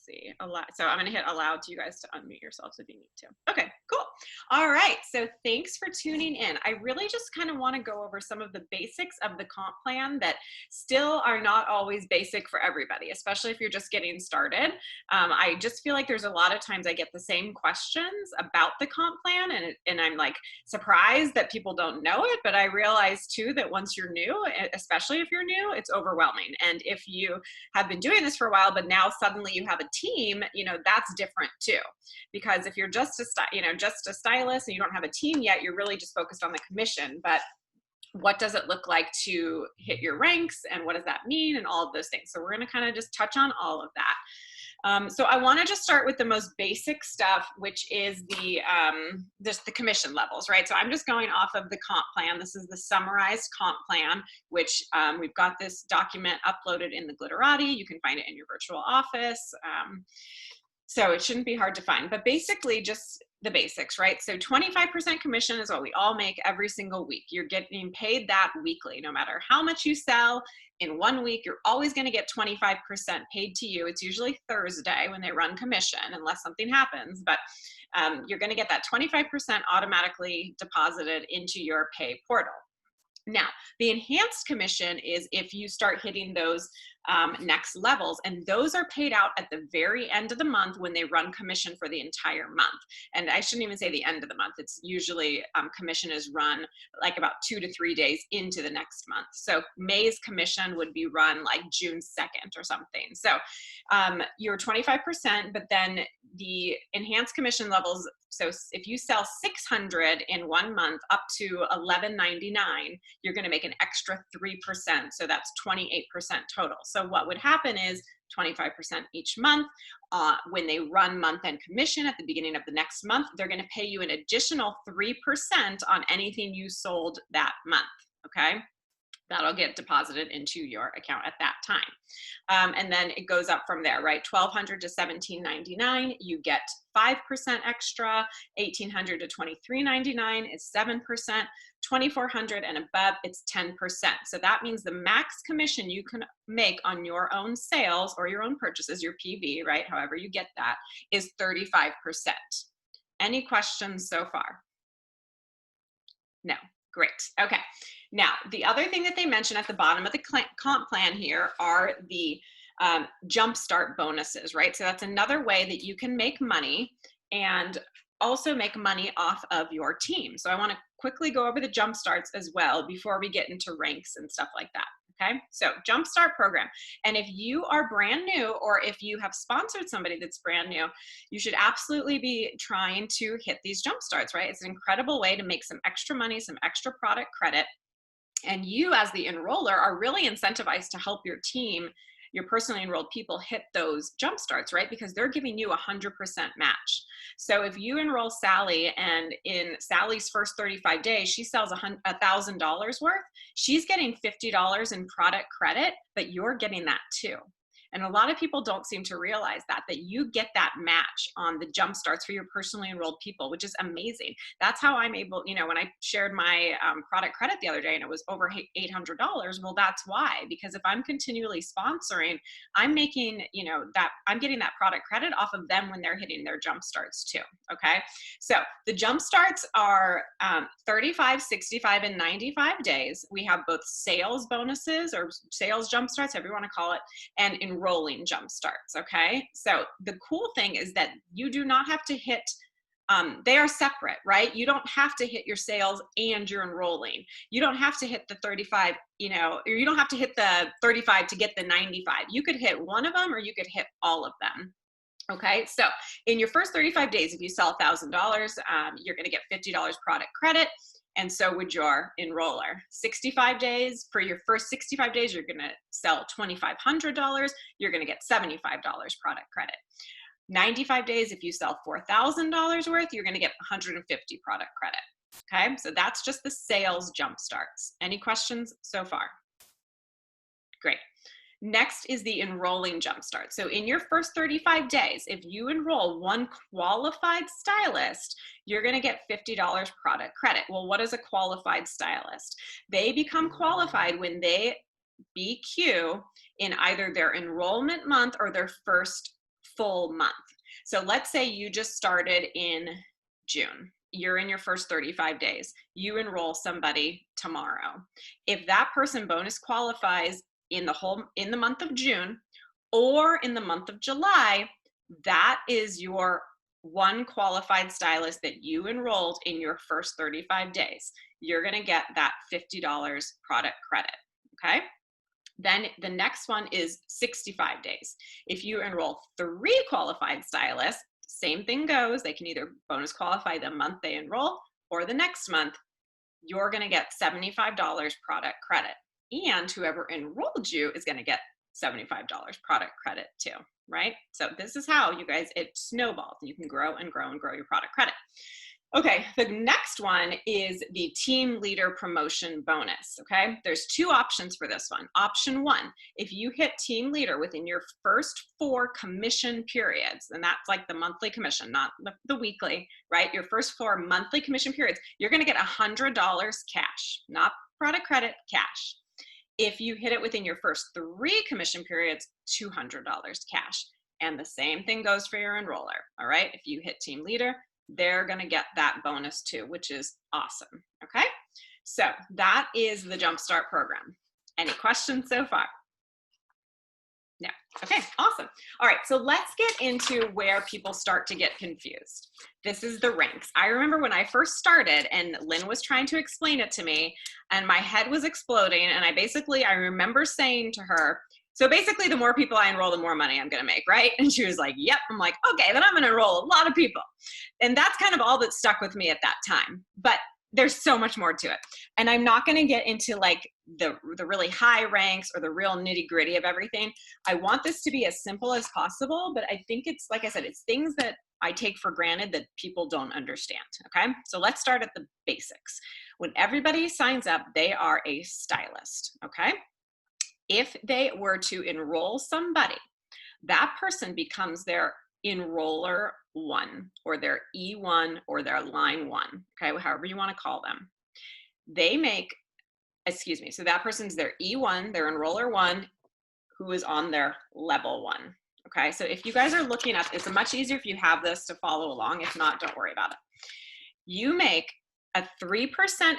see. So I'm going to hit allow to you guys to unmute yourselves if you need to. Okay, cool. All right. So thanks for tuning in. I really just kind of want to go over some of the basics of the comp plan that still are not always basic for everybody, especially if you're just getting started. I just feel like there's a lot of times I get the same questions about the comp plan, and I'm like surprised that people don't know it, but I realize too that once you're new, especially if you're new, it's overwhelming. And if you have been doing this for a while, but now suddenly you have a team, that's different too. Because if you're just a stylist and you don't have a team yet, you're really just focused on the commission. But what does it look like to hit your ranks, and what does that mean, and all of those things. So we're going to kind of just touch on all of that. So I want to just start with the most basic stuff, which is just the commission levels, right? So I'm just going off of the comp plan. This is the summarized comp plan, which we've got this document uploaded in the Glitterati. You can find it in your virtual office. So it shouldn't be hard to find, but basically just the basics, right? So 25% commission is what we all make every single week. You're getting paid that weekly. No matter how much you sell in 1 week, you're always going to get 25% paid to you. It's usually Thursday when they run commission, unless something happens, but you're going to get that 25% automatically deposited into your pay portal. Now, the enhanced commission is if you start hitting those next levels, and those are paid out at the very end of the month when they run commission for the entire month. And I shouldn't even say the end of the month. It's usually commission is run like about 2 to 3 days into the next month. So May's commission would be run like June 2nd or something. So you're 25%, but then the enhanced commission levels, so if you sell 600 in 1 month up to $11.99, you're going to make an extra 3%. So that's 28% total. So what would happen is 25% each month. When they run month-end commission at the beginning of the next month, they're going to pay you an additional 3% on anything you sold that month. Okay. That'll get deposited into your account at that time. And then it goes up from there, right? $1,200 to $1,799, you get 5% extra. $1,800 to $2,399 is 7%. $2,400 and above, it's 10%. So that means the max commission you can make on your own sales or your own purchases, your PV, right? However you get that, is 35%. Any questions so far? No. Great. Okay. Now, the other thing that they mention at the bottom of the comp plan here are the jumpstart bonuses, right? So that's another way that you can make money and also make money off of your team. So I want to quickly go over the jumpstarts as well before we get into ranks and stuff like that. Okay, so Jumpstart program. And if you are brand new, or if you have sponsored somebody that's brand new, you should absolutely be trying to hit these Jumpstarts, right? It's an incredible way to make some extra money, some extra product credit. And you as the enroller are really incentivized to help your team, your personally enrolled people, hit those Jumpstarts, right? Because they're giving you 100% match. So if you enroll Sally, and in Sally's first 35 days, she sells $1,000 worth, she's getting $50 in product credit, but you're getting that too. And a lot of people don't seem to realize that you get that match on the Jumpstarts for your personally enrolled people, which is amazing. That's how I'm able, when I shared my product credit the other day and it was over $800, well, that's why, because if I'm continually sponsoring, I'm making, I'm getting that product credit off of them when they're hitting their Jumpstarts too. Okay. So the Jumpstarts are 35, 65, and 95 days. We have both sales bonuses or sales Jumpstarts, however you want to call it, and enrolling Jumpstarts. Okay. So the cool thing is that you do not have to hit, they are separate, right? You don't have to hit your sales and your enrolling. You don't have to hit the 35, or you don't have to hit the 35 to get the 95. You could hit one of them, or you could hit all of them. Okay, so in your first 35 days, if you sell $1,000, you're going to get $50 product credit, and so would your enroller. 65 days, for your first 65 days, you're going to sell $2,500, you're going to get $75 product credit. 95 days, if you sell $4,000 worth, you're going to get $150 product credit. Okay, so that's just the sales Jumpstarts. Any questions so far? Great. Next is the enrolling Jumpstart. So in your first 35 days, if you enroll one qualified stylist, you're going to get $50 product credit. Well, what is a qualified stylist? They become qualified when they BQ in either their enrollment month or their first full month. So let's say you just started in June. You're in your first 35 days. You enroll somebody tomorrow. If that person bonus qualifies in the month of June or in the month of July, that is your one qualified stylist that you enrolled in your first 35 days. You're going to get that $50 product credit. Okay. Then the next one is 65 days. If you enroll 3 qualified stylists, same thing goes. They can either bonus qualify the month they enroll or the next month. You're going to get $75 product credit. And whoever enrolled you is going to get $75 product credit too, right? So this is how, you guys, it snowballs. You can grow and grow and grow your product credit. Okay, the next one is the team leader promotion bonus, okay? There's 2 options for this one. Option 1, if you hit team leader within your first 4 commission periods, and that's like the monthly commission, not the weekly, right? Your first 4 monthly commission periods, you're gonna get $100 cash, not product credit, cash. If you hit it within your first 3 commission periods, $200 cash. And the same thing goes for your enroller, all right? If you hit team leader, they're going to get that bonus too, which is awesome. Okay. So that is the Jumpstart program. Any questions so far? No. Okay. Awesome. All right. So let's get into where people start to get confused. This is the ranks. I remember when I first started and Lynn was trying to explain it to me and my head was exploding. And I remember saying to her, so basically the more people I enroll, the more money I'm going to make, right? And she was like, yep. I'm like, okay, then I'm going to enroll a lot of people. And that's kind of all that stuck with me at that time. But there's so much more to it. And I'm not going to get into like the really high ranks or the real nitty gritty of everything. I want this to be as simple as possible, but I think it's, like I said, it's things that I take for granted that people don't understand. Okay. So let's start at the basics. When everybody signs up, they are a stylist. Okay. If they were to enroll somebody, that person becomes their enroller 1 or their E1 or their line 1, okay, however you want to call them. So that person's their E1, their enroller 1, who is on their level 1, okay? So if you guys are looking up, it's much easier if you have this to follow along. If not, don't worry about it. You make a 3%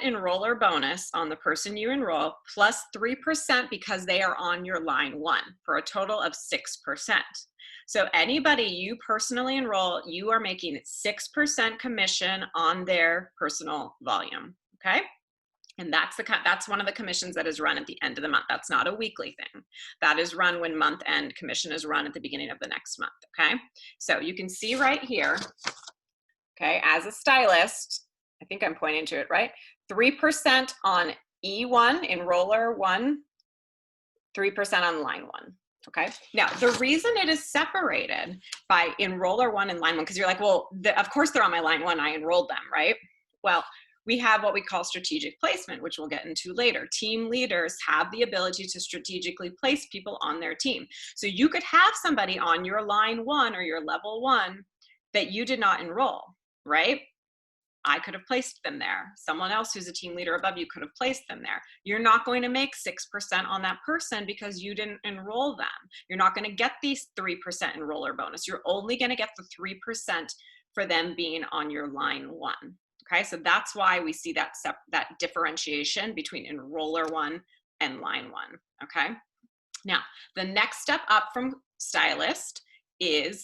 enroller bonus on the person you enroll plus 3% because they are on your line 1 for a total of 6%. So anybody you personally enroll, you are making 6% commission on their personal volume, okay? And that's one of the commissions that is run at the end of the month. That's not a weekly thing. That is run when month end commission is run at the beginning of the next month, okay? So you can see right here, okay, as a stylist, I think I'm pointing to it, right? 3% on E1, enroller 1, 3% on line 1, okay? Now, the reason it is separated by enroller 1 and line 1, because you're like, well, of course they're on my line 1, I enrolled them, right? Well, we have what we call strategic placement, which we'll get into later. Team leaders have the ability to strategically place people on their team. So you could have somebody on your line 1 or your level 1 that you did not enroll, right? I could have placed them there. Someone else who's a team leader above you could have placed them there. You're not going to make 6% on that person because you didn't enroll them. You're not going to get these 3% enroller bonus. You're only going to get the 3% for them being on your line 1. Okay, so that's why we see that differentiation between enroller 1 and line 1. Okay, now the next step up from stylist is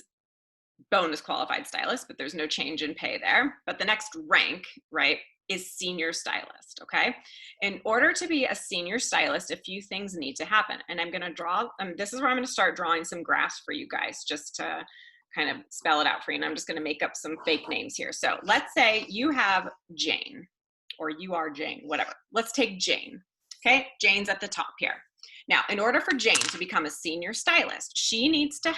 bonus qualified stylist, but there's no change in pay there. But the next rank, right, is senior stylist, okay? In order to be a senior stylist, a few things need to happen. And I'm gonna draw, this is where I'm gonna start drawing some graphs for you guys just to kind of spell it out for you. And I'm just gonna make up some fake names here. So let's say you have Jane, or you are Jane, whatever. Let's take Jane, okay? Jane's at the top here. Now, in order for Jane to become a senior stylist, she needs to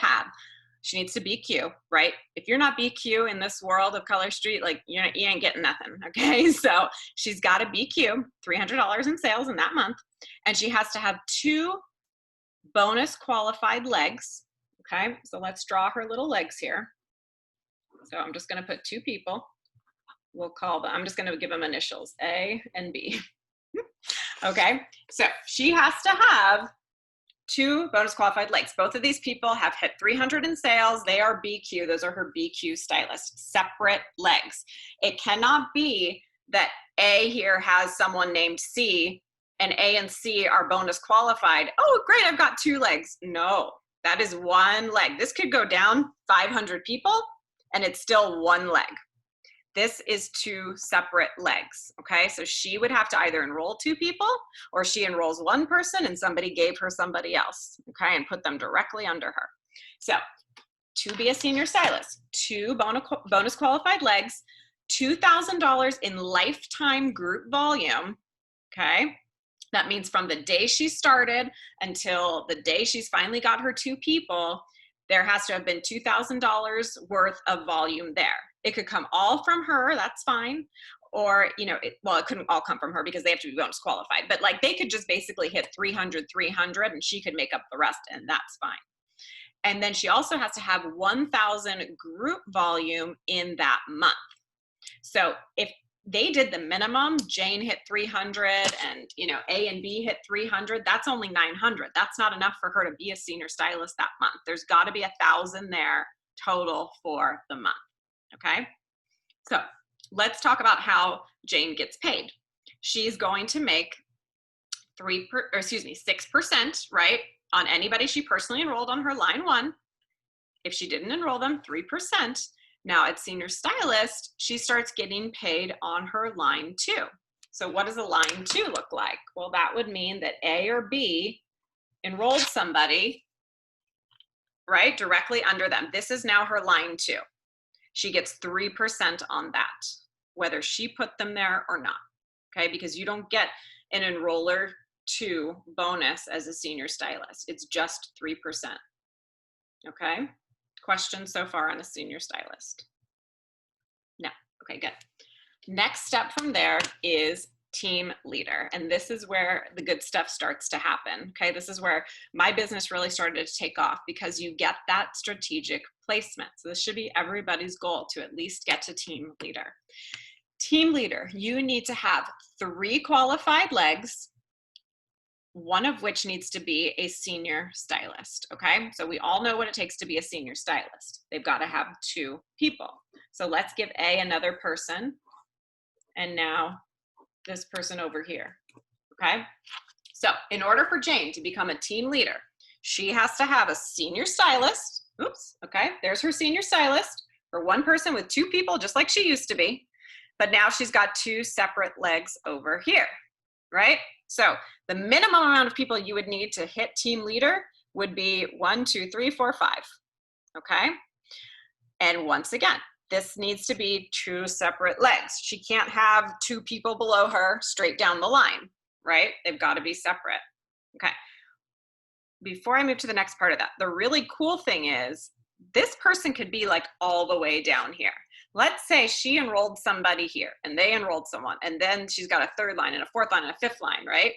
BQ, right? If you're not BQ in this world of Color Street, like you ain't getting nothing, okay? So she's got to BQ, $300 in sales in that month, and she has to have 2 bonus qualified legs, okay? So let's draw her little legs here. So I'm just going to put 2 people. We'll call them, I'm just going to give them initials, A and B. Okay, so she has to have 2 bonus qualified legs. Both of these people have hit 300 in sales. They are BQ. Those are her BQ stylists. Separate legs. It cannot be that A here has someone named C and A and C are bonus qualified. Oh, great, I've got 2 legs. No, that is 1 leg. This could go down 500 people and it's still 1 leg. This is 2 separate legs, okay? So she would have to either enroll 2 people or she enrolls 1 person and somebody gave her somebody else, okay, and put them directly under her. So to be a senior stylist, 2 bonus qualified legs, $2,000 in lifetime group volume, okay? That means from the day she started until the day she's finally got her 2 people, there has to have been $2,000 worth of volume there. It could come all from her, that's fine. Or, you know, it couldn't all come from her because they have to be bonus qualified, but like they could just basically hit 300, and she could make up the rest and that's fine. And then she also has to have 1,000 group volume in that month. So if they did the minimum, Jane hit 300 and, you know, A and B hit 300, that's only 900. That's not enough for her to be a senior stylist that month. There's got to be 1,000 there total for the month. Okay, so let's talk about how Jane gets paid. She's going to make 6%, right, on anybody she personally enrolled on her line 1. If she didn't enroll them, 3%. Now at senior stylist, she starts getting paid on her line 2. So what does a line 2 look like? Well, that would mean that A or B enrolled somebody, right, directly under them. This is now her line 2. She gets 3% on that, whether she put them there or not, okay? Because you don't get an enroller 2 bonus as a senior stylist. It's just 3%, okay? Questions so far on a senior stylist? No, okay, good. Next step from there is team leader. And this is where the good stuff starts to happen. Okay, this is where my business really started to take off because you get that strategic placement. So this should be everybody's goal to at least get to team leader. Team leader, you need to have 3 qualified legs, one of which needs to be a senior stylist. Okay, so we all know what it takes to be a senior stylist. They've got to have 2 people. So let's give A another person. And now this person over here, okay? So in order for Jane to become a team leader, she has to have a senior stylist. Oops, okay, there's her senior stylist for 1 person with 2 people, just like she used to be. But now she's got 2 separate legs over here, right? So the minimum amount of people you would need to hit team leader would be 1, 2, 3, 4, 5, okay? And once again, this needs to be 2 separate legs. She can't have 2 people below her straight down the line, right? They've got to be separate. Okay. Before I move to the next part of that, the really cool thing is this person could be like all the way down here. Let's say she enrolled somebody here and they enrolled someone, and then she's got a 3rd line and a 4th line and a 5th line, right?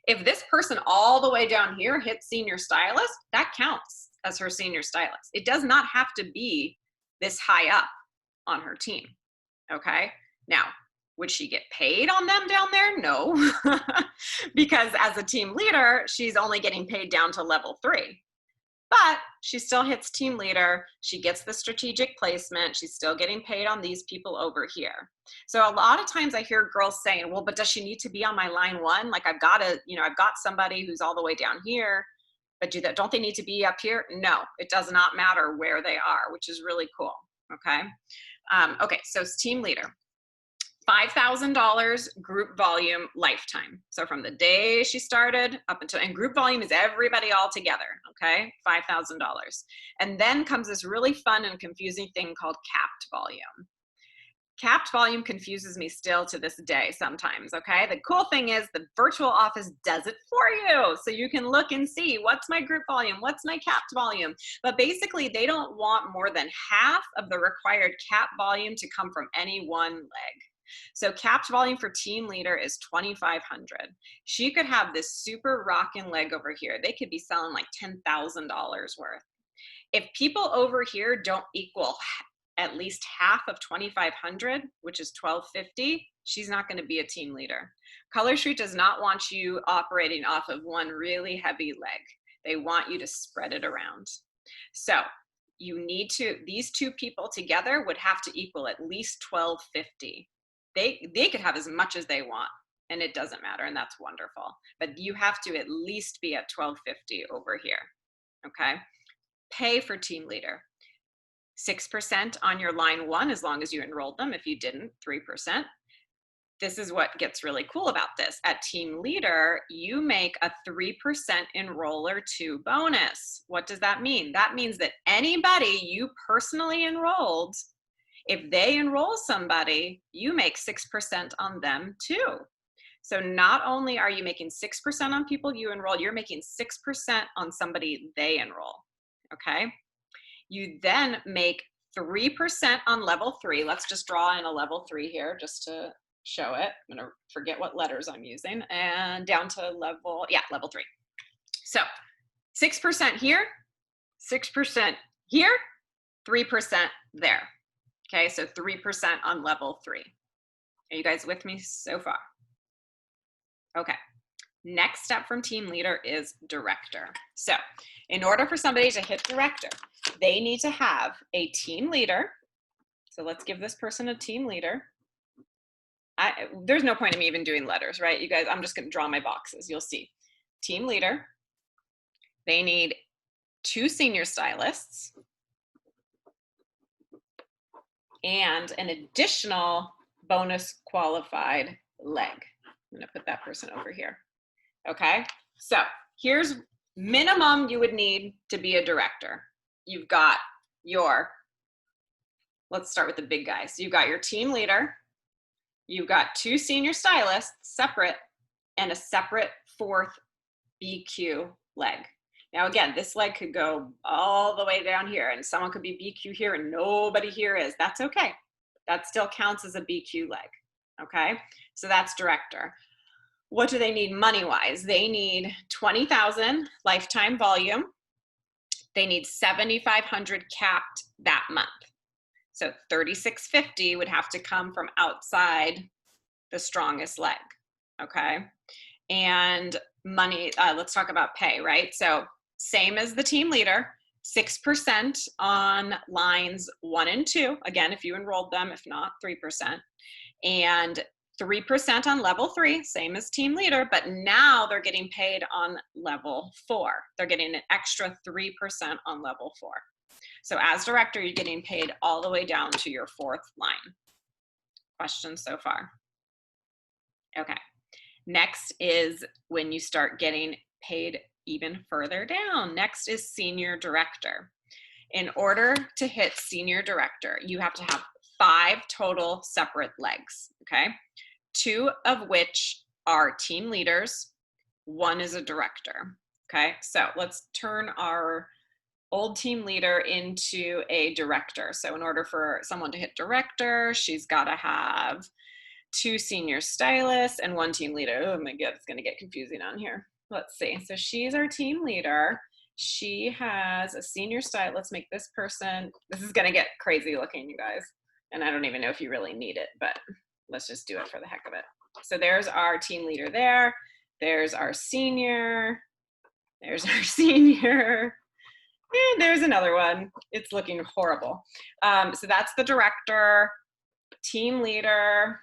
If this person all the way down here hits senior stylist, that counts as her senior stylist. It does not have to be this high up on her team, okay? Now, would she get paid on them down there? No, because as a team leader, she's only getting paid down to level 3. But she still hits team leader, she gets the strategic placement, she's still getting paid on these people over here. So a lot of times I hear girls saying, well, but does she need to be on my line 1? Like I've got somebody who's all the way down here, but don't they need to be up here? No, it does not matter where they are, which is really cool, okay? Okay, so it's team leader. $5,000 group volume lifetime. So from the day she started up until, and group volume is everybody all together, okay? $5,000. And then comes this really fun and confusing thing called capped volume. Capped volume confuses me still to this day sometimes, okay? The cool thing is the virtual office does it for you. So you can look and see what's my group volume, what's my capped volume. But basically they don't want more than half of the required cap volume to come from any one leg. So capped volume for team leader is 2,500. She could have this super rockin' leg over here. They could be selling like $10,000 worth. If people over here don't equal at least half of 2,500, which is 1,250, she's not going to be a team leader. Color Street does not want you operating off of one really heavy leg. They want you to spread it around. So you need to, these two people together would have to equal at least 1,250. They could have as much as they want, and it doesn't matter, and that's wonderful. But you have to at least be at 1,250 over here, okay? Pay for team leader. 6% on your line 1 as long as you enrolled them. If you didn't, 3%. This is what gets really cool about this. At team leader, you make a 3% enroller 2 bonus. What does that mean? That means that anybody you personally enrolled, if they enroll somebody, you make 6% on them too. So not only are you making 6% on people you enroll, you're making 6% on somebody they enroll, okay? You then make 3% on level 3. Let's just draw in a level 3 here just to show it. I'm gonna forget what letters I'm using, and down to level 3. So 6% here, 6% here, 3% there. Okay, so 3% on level 3. Are you guys with me so far? Okay, next step from team leader is director. So in order for somebody to hit director, they need to have a team leader. So let's give this person a team leader. There's no point in me even doing letters, right? You guys, I'm just gonna draw my boxes. You'll see. Team leader. They need 2 senior stylists and an additional bonus qualified leg. I'm gonna put that person over here. Okay, so here's minimum you would need to be a director. You've got your, let's start with the big guys. So you've got your team leader, you've got 2 senior stylists separate, and a separate 4th BQ leg. Now again, this leg could go all the way down here, and someone could be BQ here and nobody here is. That's okay. That still counts as a BQ leg, okay? So that's director. What do they need money-wise? They need 20,000 lifetime volume. They need 7,500 capped that month. So 3,650 would have to come from outside the strongest leg, okay? And money, let's talk about pay, right? So same as the team leader, 6% on lines 1 and 2. Again, if you enrolled them, if not, 3%. And 3% on level 3, same as team leader, but now they're getting paid on level 4. They're getting an extra 3% on level 4. So as director, you're getting paid all the way down to your 4th line. Questions so far? Okay. Next is when you start getting paid even further down. Next is senior director. In order to hit senior director, you have to have 5 total separate legs, okay? 2 of which are team leaders, 1 is a director, okay? So let's turn our old team leader into a director. So in order for someone to hit director, she's gotta have 2 senior stylists and 1 team leader. Oh my God, it's gonna get confusing on here. Let's see, so she's our team leader. She has a senior stylist. Let's make this person, this is gonna get crazy looking, you guys. And I don't even know if you really need it, but let's just do it for the heck of it. So there's our team leader there. There's our senior. There's our senior. And there's another one. It's looking horrible. So that's the director, team leader,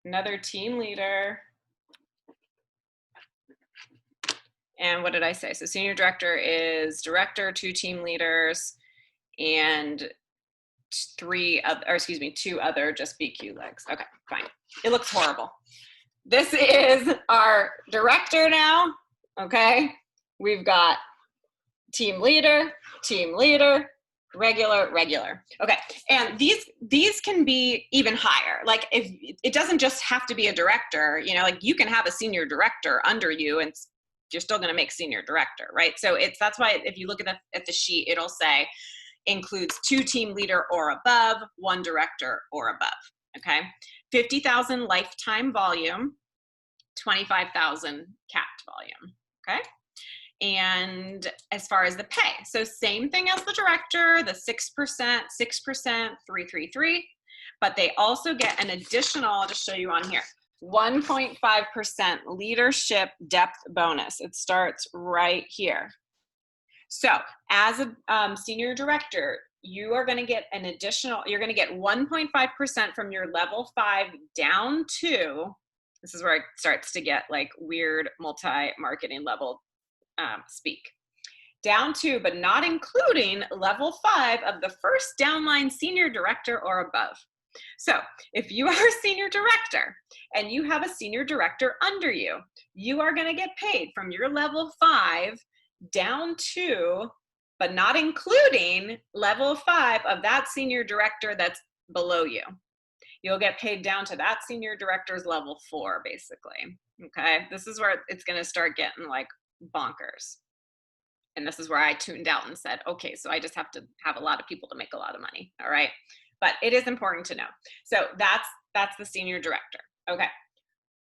another team leader. And what did I say? So senior director is director, 2 team leaders, and 2 other just BQ legs. Okay, fine. It looks horrible. This is our director now, okay? We've got team leader, regular. Okay, and these can be even higher. Like if it doesn't just have to be a director, you know, like you can have a senior director under you and you're still gonna make senior director, right? So that's why if you look at the sheet, it'll say includes 2 team leader or above, 1 director or above, okay? 50,000 lifetime volume, 25,000 capped volume, okay? And as far as the pay, so same thing as the director, the 6%, 333, but they also get an additional, I'll just show you on here, 1.5% leadership depth bonus. It starts right here. So as a senior director, you are going to get an additional, you're going to get 1.5% from your level 5 down to, this is where it starts to get like weird multi-marketing level speak, down to, but not including level 5 of the first downline senior director or above. So if you are a senior director and you have a senior director under you, you are going to get paid from your level 5 down to, but not including level 5 of that senior director that's below you. You'll get paid down to that senior director's level 4, basically. Okay, this is where it's going to start getting like bonkers. And this is where I tuned out and said, okay, so I just have to have a lot of people to make a lot of money. All right, but it is important to know. So that's the senior director. Okay,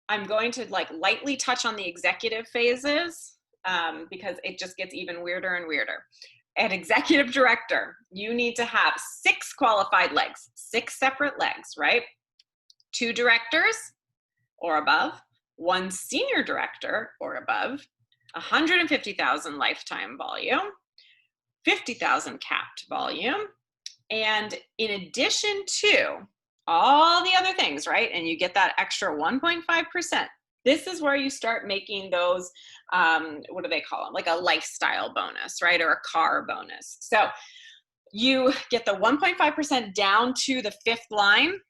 I'm going to like lightly touch on the executive phases because it just gets even weirder and weirder. At executive director, you need to have 6 qualified legs, 6 separate legs, right? 2 directors or above, 1 senior director or above, 150,000 lifetime volume, 50,000 capped volume, and in addition to all the other things, right? And you get that extra 1.5%. This is where you start making those, what do they call them? Like a lifestyle bonus, right? Or a car bonus. So you get the 1.5% down to the 5th line,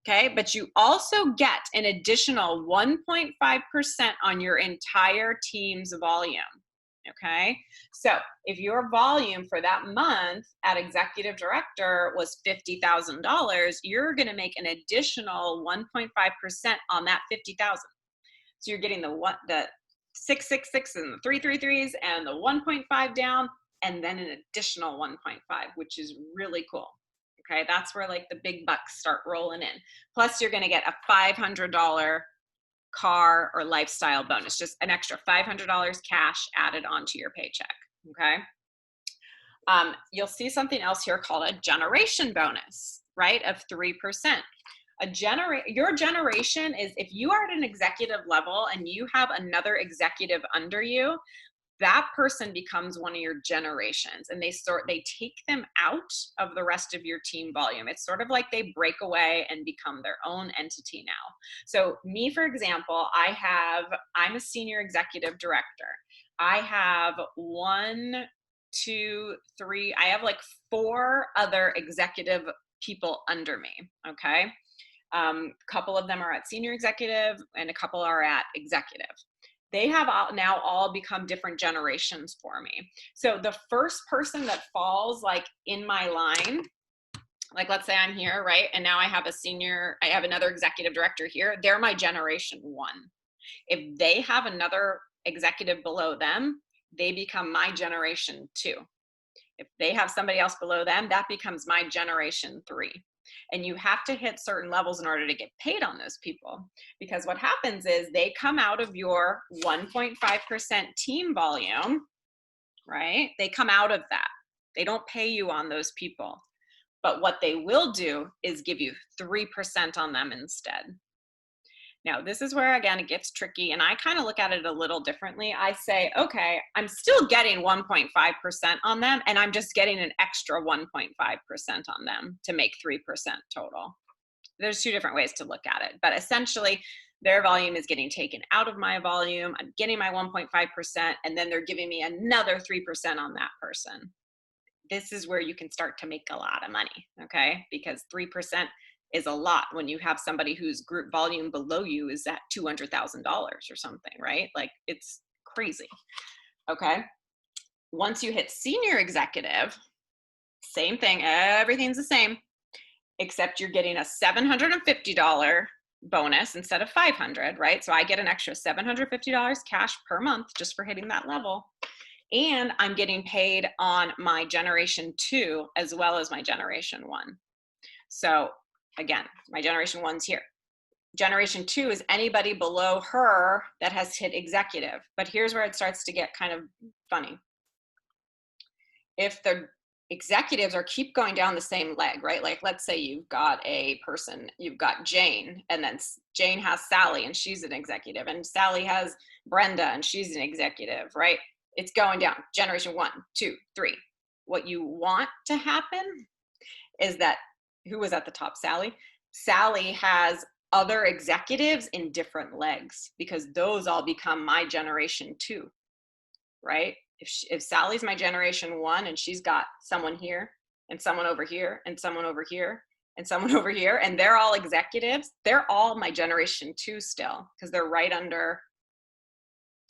okay? But you also get an additional 1.5% on your entire team's volume, okay? So if your volume for that month at executive director was $50,000, you're gonna make an additional 1.5% on that $50,000. So you're getting the 666 and the 333s and the 1.5 down, and then an additional 1.5, which is really cool. Okay, that's where like the big bucks start rolling in. Plus you're going to get a $500 car or lifestyle bonus, just an extra $500 cash added onto your paycheck. Okay. You'll see something else here called a generation bonus, right, of 3%. Your generation is, if you are at an executive level and you have another executive under you, that person becomes one of your generations, and they take them out of the rest of your team volume. It's sort of like they break away and become their own entity now. So me, for example, I'm a senior executive director. I have 1, 2, 3, I have like 4 other executive people under me, okay? A couple of them are at senior executive and a couple are at executive. They have now all become different generations for me. So the first person that falls like in my line, like let's say I'm here, right? And now I have another executive director here. They're my generation 1. If they have another executive below them, they become my generation 2. If they have somebody else below them, that becomes my generation 3. And you have to hit certain levels in order to get paid on those people, because what happens is they come out of your 1.5% team volume, right? They come out of that. They don't pay you on those people. But what they will do is give you 3% on them instead. Now, this is where, again, it gets tricky, and I kind of look at it a little differently. I say, okay, I'm still getting 1.5% on them, and I'm just getting an extra 1.5% on them to make 3% total. There's 2 different ways to look at it, but essentially, their volume is getting taken out of my volume. I'm getting my 1.5%, and then they're giving me another 3% on that person. This is where you can start to make a lot of money, okay? Because 3% is a lot when you have somebody whose group volume below you is at $200,000 or something, right? Like, it's crazy. Okay. Once you hit senior executive, same thing, everything's the same, except you're getting a $750 bonus instead of $500, right? So I get an extra $750 cash per month just for hitting that level. And I'm getting paid on my generation 2 as well as my generation 1. So again, my generation 1's here. Generation 2 is anybody below her that has hit executive. But here's where it starts to get kind of funny. If the executives are keep going down the same leg, right? Like, let's say you've got a person, you've got Jane, and then Jane has Sally and she's an executive, and Sally has Brenda and she's an executive, right? It's going down. Generation 1, 2, 3. What you want to happen is that, who was at the top? Sally. Sally has other executives in different legs, because those all become my generation 2, right? If Sally's my generation 1 and she's got someone here and someone over here and someone over here and someone over here, and they're all executives, they're all my generation 2 still, because they're right under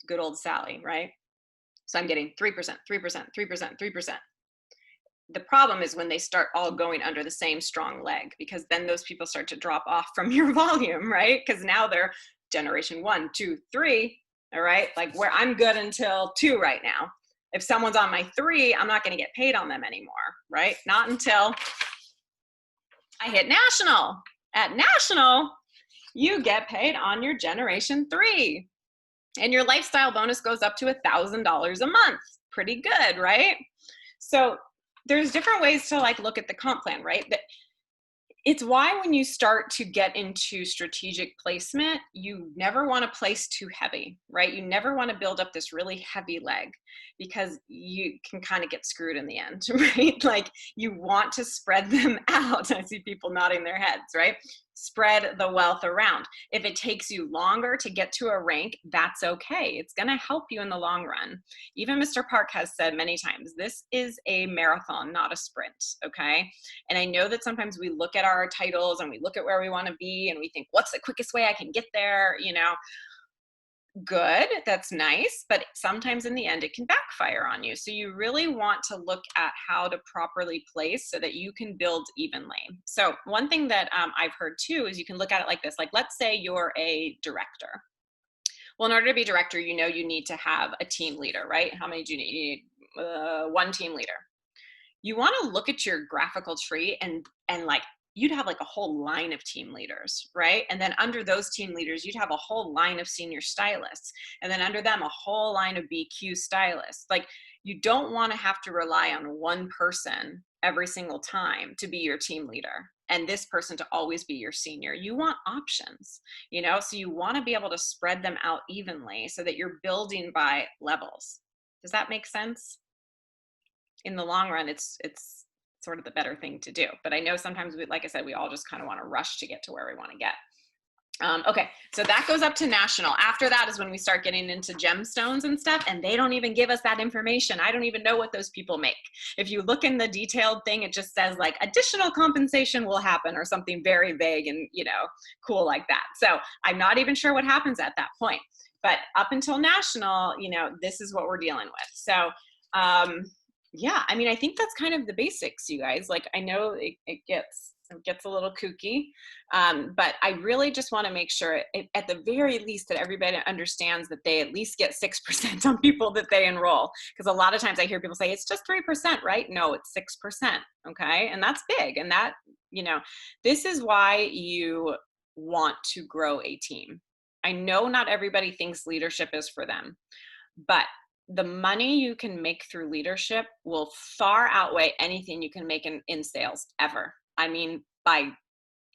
good old Sally, right? So I'm getting 3%, 3%, 3%, 3%. The problem is when they start all going under the same strong leg, because then those people start to drop off from your volume, right? Because now they're generation 1, 2, 3, all right? Like, where I'm good until 2 right now. If someone's on my 3, I'm not going to get paid on them anymore, right? Not until I hit national. At national, you get paid on your generation 3. And your lifestyle bonus goes up to $1,000 a month. Pretty good, right? So there's different ways to like look at the comp plan, right? That it's why when you start to get into strategic placement, you never want to place too heavy, right? You never want to build up this really heavy leg, because you can kind of get screwed in the end, right? Like, you want to spread them out. I see people nodding their heads, right? Spread the wealth around. If it takes you longer to get to a rank, that's okay. It's going to help you in the long run. Even Mr. Park has said many times, this is a marathon, not a sprint, okay? And I know that sometimes we look at our titles and we look at where we want to be and we think, what's the quickest way I can get there? You know, good, that's nice, but sometimes in the end it can backfire on you. So you really want to look at how to properly place so that you can build evenly. So one thing that I've heard too is you can look at it like this. Like, let's say you're a director. Well, in order to be director, you know you need to have a team leader, right? How many do you need? You need one team leader. You want to look at your graphical tree and like, you'd have like a whole line of team leaders, right? And then under those team leaders, you'd have a whole line of senior stylists. And then under them, a whole line of BQ stylists. Like, you don't want to have to rely on one person every single time to be your team leader, and this person to always be your senior. You want options, you know? So you want to be able to spread them out evenly so that you're building by levels. Does that make sense? In the long run, it's sort of the better thing to do. But I know sometimes, like I said, we all just kind of want to rush to get to where we want to get. Okay, so that goes up to national. After that is when we start getting into gemstones and stuff, and they don't even give us that information. I don't even know what those people make. If you look in the detailed thing, it just says like additional compensation will happen or something very vague and, you know, cool like that. So I'm not even sure what happens at that point. But up until national, you know, this is what we're dealing with. So yeah, I mean, I think that's kind of the basics, you guys. Like, I know it gets a little kooky, but I really just want to make sure at the very least that everybody understands that they at least get 6% on people that they enroll. Because a lot of times I hear people say, it's just 3%, right? No, it's 6%, okay? And that's big. And that, you know, this is why you want to grow a team. I know not everybody thinks leadership is for them, but the money you can make through leadership will far outweigh anything you can make in sales ever. I mean, by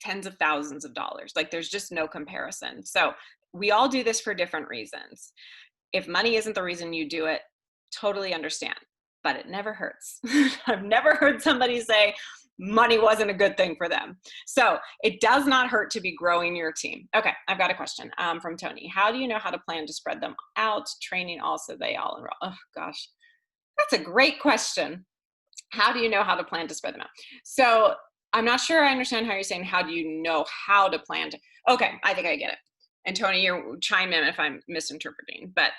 tens of thousands of dollars. Like, there's just no comparison. So we all do this for different reasons. If money isn't the reason you do it, totally understand, but it never hurts. I've never heard somebody say money wasn't a good thing for them. So it does not hurt to be growing your team. Okay, I've got a question from Tony. How do you know how to plan to spread them out? Training also, they all enroll. Oh gosh, that's a great question. How do you know how to plan to spread them out? So I'm not sure I understand how you're saying, how do you know how to plan to, okay, I think I get it. And Tony, you chime in if I'm misinterpreting, but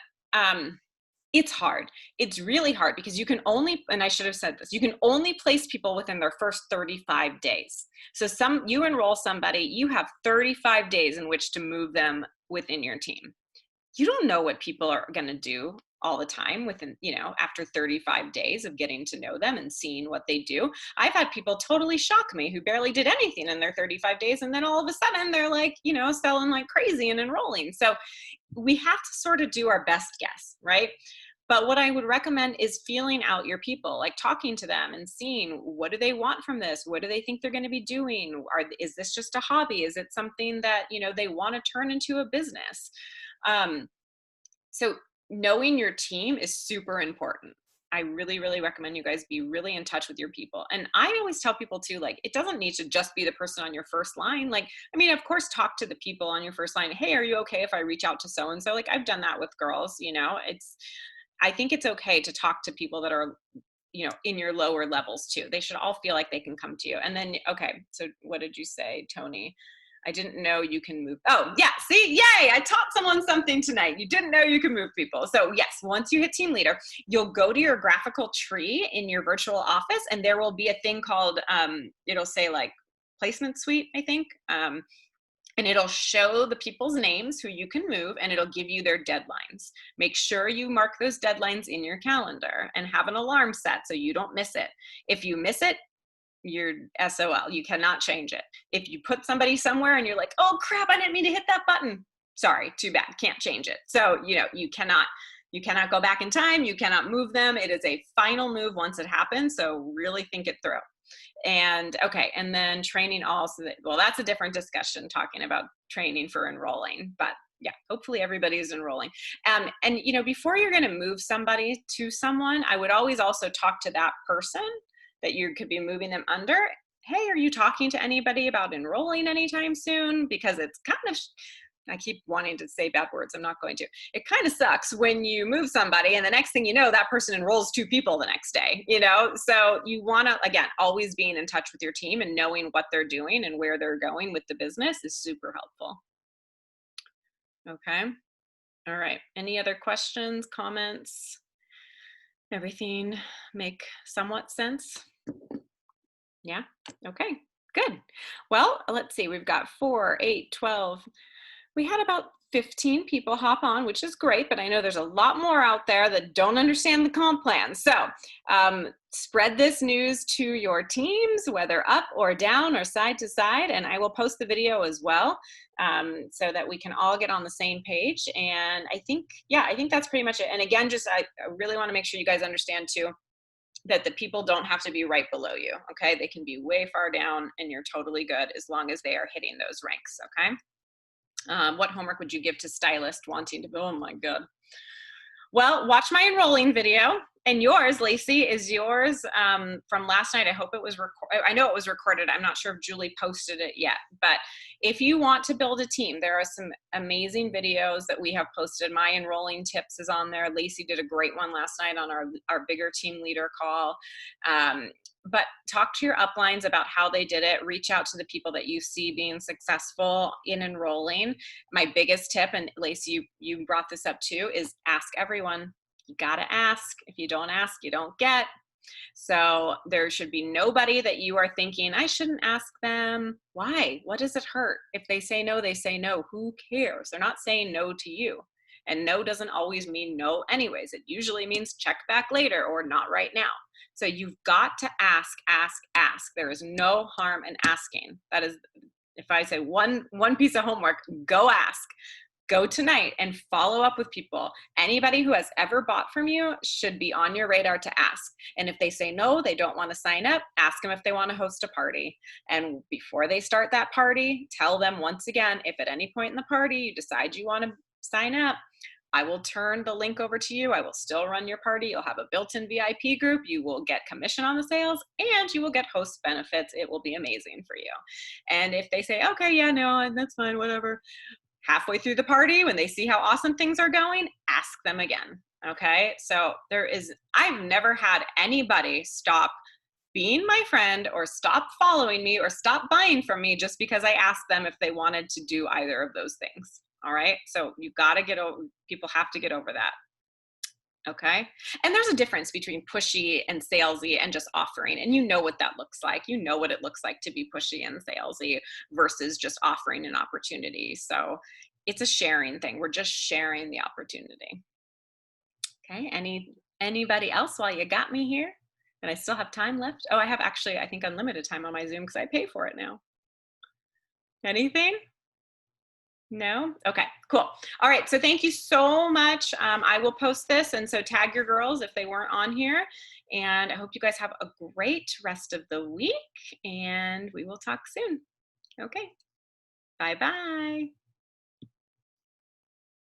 it's hard. It's really hard because you can only, and I should have said this, you can only place people within their first 35 days. So you enroll somebody, you have 35 days in which to move them within your team. You don't know what people are going to do all the time within, after 35 days of getting to know them and seeing what they do. I've had people totally shock me who barely did anything in their 35 days. And then all of a sudden they're like, selling like crazy and enrolling. So we have to sort of do our best guess, right? But what I would recommend is feeling out your people, like talking to them and seeing, what do they want from this? What do they think they're going to be doing? Is this just a hobby? Is it something that, they want to turn into a business? So knowing your team is super important. I really, really recommend you guys be really in touch with your people. And I always tell people too, like, it doesn't need to just be the person on your first line. Like, I mean, of course, talk to the people on your first line. Hey, are you okay if I reach out to so-and-so? Like, I've done that with girls, I think it's okay to talk to people that are, in your lower levels too. They should all feel like they can come to you. And then, okay, so what did you say, Tony? I didn't know you can move. Oh, yeah. See, yay. I taught someone something tonight. You didn't know you can move people. So yes, once you hit team leader, you'll go to your graphical tree in your virtual office, and there will be a thing called, it'll say like placement suite, I think. And it'll show the people's names who you can move, and it'll give you their deadlines. Make sure you mark those deadlines in your calendar and have an alarm set so you don't miss it. If you miss it, you're SOL. You cannot change it. If you put somebody somewhere and you're like, oh crap, I didn't mean to hit that button. Sorry, too bad, can't change it. So, you cannot go back in time. You cannot move them. It is a final move once it happens. So really think it through. And okay, and then training also, that's a different discussion, talking about training for enrolling, but yeah, hopefully everybody's enrolling. And before you're going to move somebody to someone, I would always also talk to that person that you could be moving them under. Hey, are you talking to anybody about enrolling anytime soon? Because it's kind of, I keep wanting to say bad words. I'm not going to. It kind of sucks when you move somebody and the next thing you know, that person enrolls 2 people the next day, So you want to, again, always being in touch with your team and knowing what they're doing and where they're going with the business is super helpful. Okay. All right. Any other questions, comments? Everything make somewhat sense? Yeah. Okay, good. Well, let's see. We've got 4, 8, 12. We had about 15 people hop on, which is great, but I know there's a lot more out there that don't understand the comp plan. So spread this news to your teams, whether up or down or side to side, and I will post the video as well so that we can all get on the same page. And I think that's pretty much it. And again, I really want to make sure you guys understand too, that the people don't have to be right below you, okay? They can be way far down and you're totally good as long as they are hitting those ranks, okay? What homework would you give to Stylist wanting to, oh my God. Well, watch my enrolling video. And yours, Lacey, is yours from last night. I hope it was I know it was recorded. I'm not sure if Julie posted it yet. But if you want to build a team, there are some amazing videos that we have posted. My enrolling tips is on there. Lacey did a great one last night on our bigger team leader call. But talk to your uplines about how they did it. Reach out to the people that you see being successful in enrolling. My biggest tip, and Lacey, you brought this up too, is ask everyone. You got to ask. If you don't ask, you don't get. So there should be nobody that you are thinking, I shouldn't ask them. Why? What does it hurt? If they say no, they say no. Who cares? They're not saying no to you. And no doesn't always mean no anyways. It usually means check back later or not right now. So you've got to ask, ask, ask. There is no harm in asking. That is, if I say one piece of homework, go ask. Go tonight and follow up with people. Anybody who has ever bought from you should be on your radar to ask. And if they say no, they don't want to sign up, ask them if they want to host a party. And before they start that party, tell them once again, if at any point in the party you decide you want to sign up, I will turn the link over to you. I will still run your party. You'll have a built-in VIP group. You will get commission on the sales and you will get host benefits. It will be amazing for you. And if they say, okay, yeah, no, that's fine, whatever. Halfway through the party, when they see how awesome things are going, ask them again. Okay. So I've never had anybody stop being my friend or stop following me or stop buying from me just because I asked them if they wanted to do either of those things. All right. So you got to people have to get over that. Okay. And there's a difference between pushy and salesy and just offering. And you know what that looks like. You know what it looks like to be pushy and salesy versus just offering an opportunity. So it's a sharing thing. We're just sharing the opportunity. Okay. Okay, anybody else while you got me here? And I still have time left? Oh, I have actually, I think, unlimited time on my Zoom because I pay for it now. Anything? No? Okay, cool. All right, so thank you so much. I will post this, and so tag your girls if they weren't on here. And I hope you guys have a great rest of the week, and we will talk soon. Okay, bye-bye.